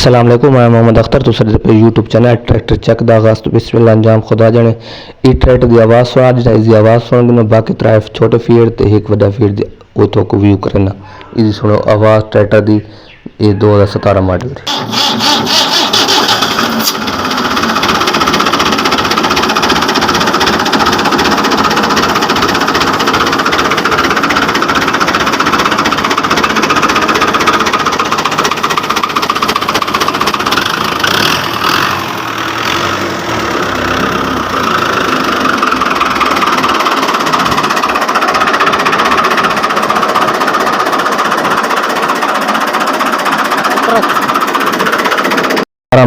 अस्सलाम वालेकुम, मैं मोहम्मद अख्तर। दूसरे पे यूट्यूब चैनल ट्रैक्टर चक दा आगाज़ तो बिस्मिल्लाह अंजाम खुदा जाने। ई ट्रैक्टर की आवाज़ सुना जिस इसकी आवाज़ सुन बाकी तरह छोटे फीड तो एक वड्डा फीड दी वो तो को व्यू करना। इसकी सुनो आवाज़ ट्रैक्टर की। ये 2017 मॉडल दी।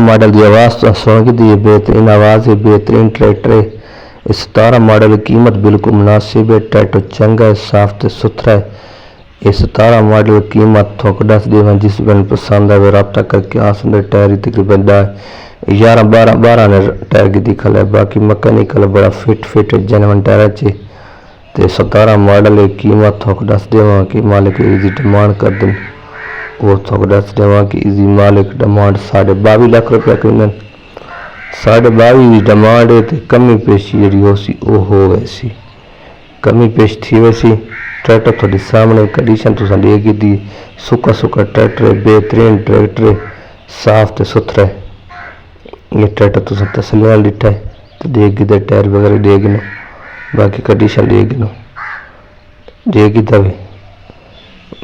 मॉडल की आवाज़ सुन की बेहतरीन आवाज़ है, बेहतरीन ट्रैक्टर है। इस 17 मॉडल की कीमत बिल्कुल मुनासिब है। ट्रैक्टर चंगा है, साफ तो सुथरा है। इस 17 मॉडल की कीमत थोक दस देव जिस बन पसंद आए रबता करके आसंद टायर ही तकरीबन 11-12 ने टायर की दिखल है। बाकी मकैनिकल बड़ा फिट है, जनवन टायर चे। तो 17 मॉडल की कीमत थोक दस देव कि मालिक इजी डिमांड कर दें। वो थोक दस देव कि इजी मालिक डिमांड 22.5 लाख रुपया करें। 22.5 डिमांड है तो कमी पेशी जी हो वैसी कमी पेश थी वैसी। ट्रैक्टर थोड़ी सामने कंडीशन तुम देगी दी सुका ट्रैक्टर है, बेहतरीन ट्रैक्टर है, साफ तो सुथरा है। ये ट्रैक्टर तुम तसली डिठा है तो देगी दे टायर वगैरह देगी नो, बाकी कंडीशन देगी नो देगी तभी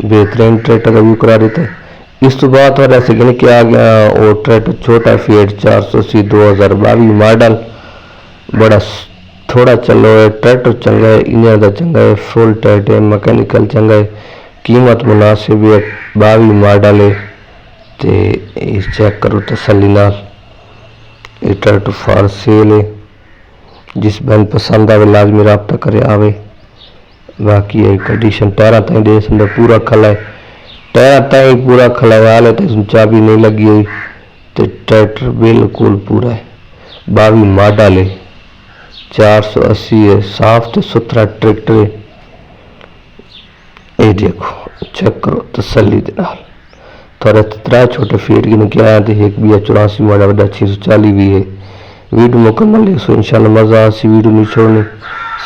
बेहतरीन ट्रैक्टर का व्यू करा देता है। इस तो बात और ऐसे कि क्या आ गया वो ट्रैक्टर छोटा फीएट 480 2022 मॉडल बड़ा थोड़ा चलो है। ट्रैक्टर चंगा है, इंजन का चंगा है, फुल टाइट है, मैकेनिकल चंगा है, कीमत मुनासिब है। 22 मॉडल है तो चेक करो तसल्ली नाल। ये ट्रैक्टर फॉर सेल है, जिस बहन पसंद आवे लाजमी रब्ता करे आवे। बाकी ये कंडीशन टायर ताई दे संदे पूरा खला है, टायर ताई पूरा खलवाल है तो चाबी नहीं लगी हुई तो ट्रैक्टर बिल्कुल पूरा है। 22 मॉडल है, 480 है, साफ तो सुथरा ट्रैक्टर है। ये देखो चेक करो तसल्ली दे नाल। थोड़े 3 छोटे फीट की क्या है तो एक भी 84 मॉडल बड़ा 640 भी है। वीडियो मुकम्मल है सो इंशाल्लाह मज़ा आसी। वीडियो नहीं छोड़नी,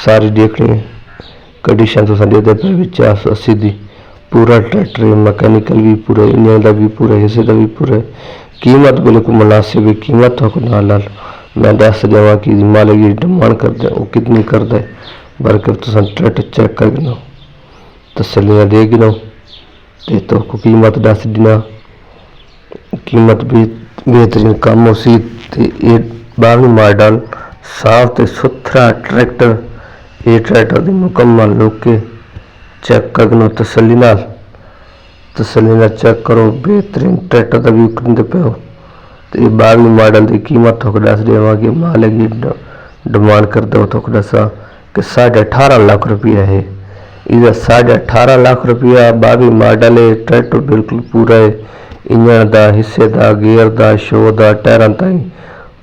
सारी देखनी है। कंडीशन तो संडे दे पे 480 दी पूरा ट्रैक्टर है, मैकेनिकल भी पूरा, इंजन का भी पूरा, हिस्से का भी पूरा है। कीमत बिल्कुल मुनासिब है। कीमत हो नाल मैं दस देवा कि मालिक की डिमांड करते वो कितनी करता है। बल्कि तो ट्रैक्टर चेक कर गिनो तसलियाँ दे गिनो तो कीमत दस देना। कीमत भी बेहतरीन कम हो सी। 22 मॉडल साफ तो सुथरा ट्रैक्टर। ये ट्रैक्टर की मुकम्मल लुक के चेक कर गिनो तसली नाल चेक करो। बेहतरीन ट्रैक्टर का व्यू करते पे हो तो ये 22 मॉडल की कीमत थोक दस देवा कि मालिक की डिमांड कर दो थोक दसा कि 18.5 लाख रुपया है। इधर 18.5 लाख रुपया 22 मॉडल है। ट्रैक्टर बिल्कुल पूरा है, इंजन का, हिस्से का, गियर का, शो का, टायर ताई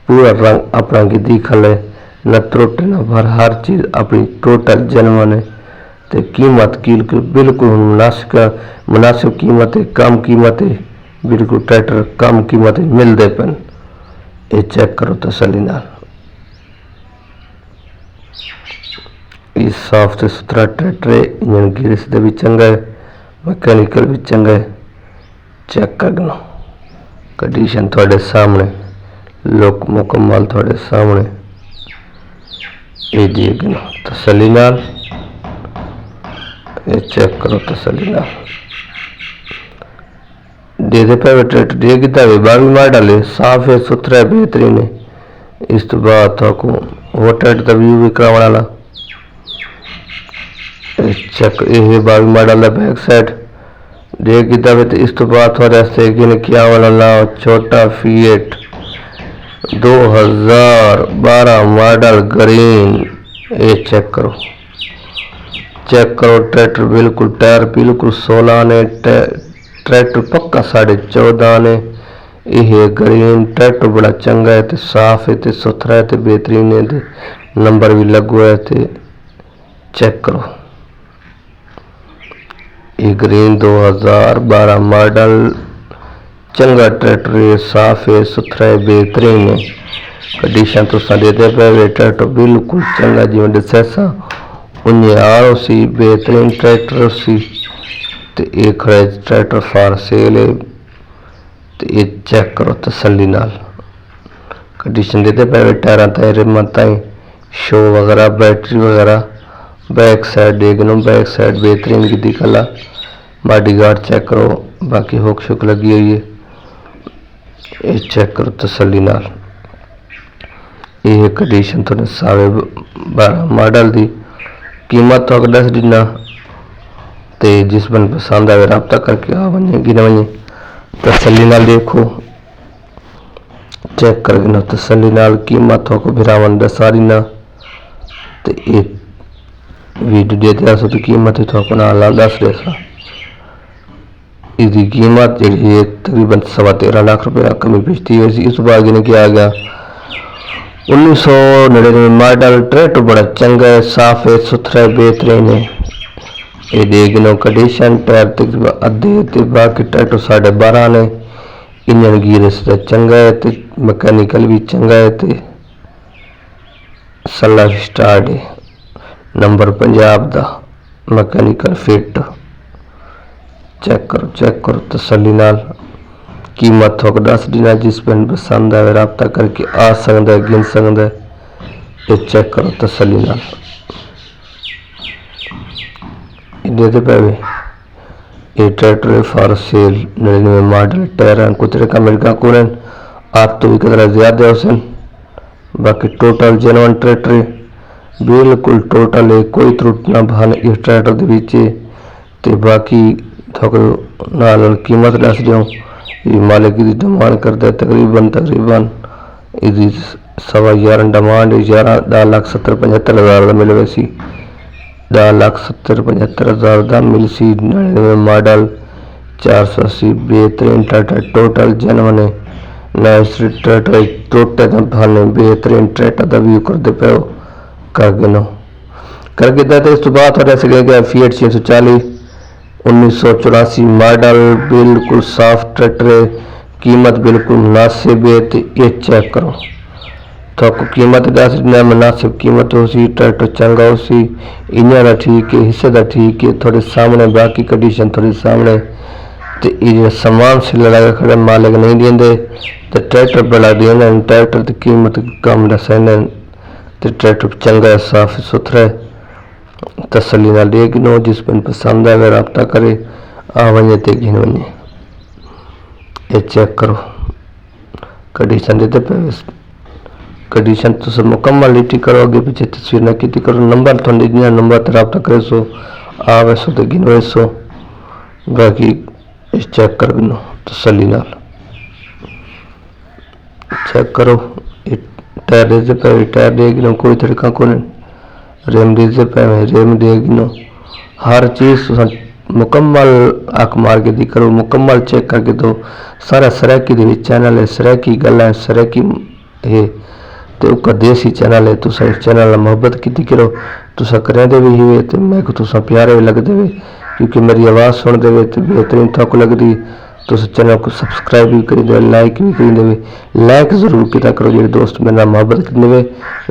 पूरा रंग अपना की दिखल है। न त्रुट न भर, हर चीज़ अपनी टोटल जनवन है। तो कीमत की बिल्कुल मुनासिब कीमत है, कम कीमत है। बिल्कुल ट्रैक्टर कम कीमत है मिलते पन। ये चेक करो तसली नाल। ये साफ तो सुथरा ट्रैक्टर है, इंजन गियर भी चंगा है, मैकेनिकल भी चंगा है। चेक करना कंडीशन थोड़े सामने, लुक मुकम्मल थोड़े सामने। ये देखना तसली नाल, ये चेक करो तसली नाल। दे पे ट्रैक्टर दे किता 22 मॉडल है, साफ है, सुथरा है, बेहतरीन है। इस तो बाद को वो ट्रैक्टर का व्यू भी कराने वाला चेक। ये 22 मॉडल है, बैक साइड दे किता तो इस तो बाद थोड़े से क्या वाला छोटा फीएट 2012 मॉडल ग्रीन। ये चेक करो ट्रैक्टर बिल्कुल टायर बिल्कुल 16 ने, ट्रैक्टर पक्का 14.5 ने। यह ग्रीन ट्रैक्टर बड़ा चंगा है तो साफ है तो सुथरा है तो बेहतरीन है तो नंबर भी लगो है तो चेक करो। ये ग्रीन 2012 मॉडल चंगा ट्रैक्टर है, साफ है, सुथरा है, बेहतरीन है। कंडीशन तुसा देते पे ट्रैक्टर बिल्कुल चंगा जिवें दस्सिया सा उन्हें आलो सी, बेहतरीन ट्रैक्टर सी। ते ये खड़ा ट्रैक्टर फॉर सेल है। ते ये चेक करो तसल्ली नाल। कंडीशन देते पे टायरां ताईं, रिमां ताईं, शो वगैरह, बैटरी वगैरह, बैक साइड देखनो, बैक साइड बेहतरीन की दिखला। बॉडी गार्ड चेक करो, बाकी हुक शुक लगी हुई है। ये चेक करो तसल्ली नाल। ये कंडीशन थोड़े 12 मॉडल की कीमत तो दस दिना। तो जिस बन पसंद आए रबता करके आ वने गिन वने तसल्ली नाल देखो, चेक कर गिनो तसल्ली नाल। कीमत को फिरावन दसा दिना। तो ये वीडियो देते आसो तो कीमत तो नाल दस देसा। इसकी कीमत जी तकरीबन 13.25 लाख रुपया कमी बेचती है। इस बार गिने क्या आ गया 1999 मॉडल। ट्रैक्टर बड़ा चंगा है, साफ है, सुथरा है, बेहतरीन है। ये देखो कंडीशन टायर तकरीबन अद्धे ते बाकी ट्रैक्टर 12.5 ने। इंजन गियर इसका चंगा है, तो मैकेनिकल भी चंगा है, तो सला स्टार्ट है। नंबर पंजाब दा मैकेनिकल फिट। चेक करो तसल्ली नाल। कीमत थोक 10 दिना। जिस पिंड पसंद आए रबता करके आ सकता है, गिन सकता है। ये चेक करो तसल्ली नाल। देते पे ये tractor for sale 99 model. Tyre कुतरे का मिलका कौन आप तो भी कदरा ज्यादा होसन। बाकी टोटल जेनवन ट्रैक्टर है, बिल्कुल टोटल है, कोई त्रुट ना भान इस ट्रैक्टर के पीछे। तो बाकी थोक नाल कीमत दस दूँ। ये मालिक की डिमांड करता है तकरीबन इसकी 11.25 डिमांड है। 10,70,75,000 का मिले वैसी 10,70,75,000 का मिल सी। 99 मॉडल 480 बेहतरीन ट्रैक्टर टोटल जनवन है। नए ट्रैक्टर टोटे भाने बेहतरीन ट्रैक्टर का व्यू करते पे कर गिनो करके देते। इस तो बात हो रहा है फीएट 640 1984 मॉडल बिल्कुल साफ ट्रैक्टर है। कीमत बिल्कुल मुनासिब है। तो ये चेक करो तो कीमत 10 दिन मुनासिब कीमत हो सी। ट्रैक्टर चंगा हो सी, इंजन का ठीक है, हिस्से का ठीक है, थोड़े सामने बाकी कंडीशन थोड़ी सामने। तो ये सामान से लड़ा खड़े मालिक नहीं देंगे। तो ट्रैक्टर बड़ा देना, ट्रैक्टर की कीमत कम दसेंगे। तो ट्रैक्टर चंगा है, साफ सुथरा है, तसल्ली नाल देख गिनो। जिस पिंड पसंद आए रबता करे आ वने ते गिन वने। ये चेक करो कंडीशन देते पे। कंडीशन तो सब मुकम्मल लिटी करो, आगे पीछे तस्वीर न की करो। नंबर तो नंबर तो रबता करे सो आ वैसो तो गिन वैसो। बाकी चेक कर गिनो तसल्ली नाल। चेक करो टायर देते पे, टायर दे गिनो, कोई तरीका को नहीं। रेम दीजिए पे, रेम दे गिनो। हर चीज़ मुकम्मल आँख मार के दी करो, मुकम्मल चेक करके दो। सारा सराकी दे चैनल है, सराकी गल है, सराकी है तो उसका देसी चैनल है। तुसा इस चैनल मोहब्बत की करो, तुसा करें दे भी हुए तो मैं को तुसा प्यारे भी लगते हुए, क्योंकि मेरी आवाज़ सुन दे तो बेहतरीन थक लगती। तो चैनल को सब्सक्राइब भी करी दे, लाइक भी करी दे। लाइक जरूर किया करो, जो दोस्त मेरे मोहब्बत कर दे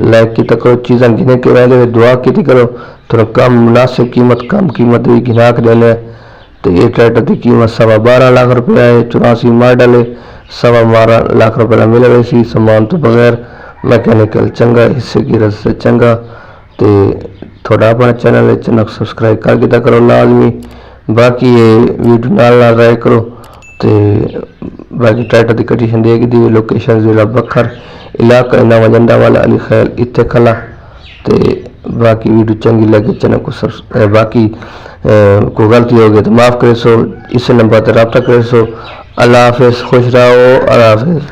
लाइक किया करो। चीज़ा गिने के रह दुआ की करो। थोड़ा कम मुनासिब कीमत, कम कीमत भी गिना के देने। तो ये ट्रैक्टर की कीमत 12.25 लाख रुपया है। 84 मॉडल है, 12.25 लाख रुपया मिले वैसी। सामान तो बगैर मैकेनिकल चंगा, हिस्से की रस से चंगा। तो थोड़ा अपना चैनल को सब्सक्राइब कर दिया करो लाजमी। बाकी ये वीडियो नाल रहा करो। तो बाकी ट्रैक्टर की कंडीशन देगी दी। लोकेशन जिला बखर, इलाका नवा जंडा वाला, अली खैल इतने खला। तो बाकी वीडियो चंगी लगे चैनल को सब्सक्राइब। बाकी कोई गलती हो गई तो माफ़ करे सो। इस नंबर पर रब्ता करे सो। अल्लाह हाफिज़, खुश रहो। अल्लाह हाफिज़।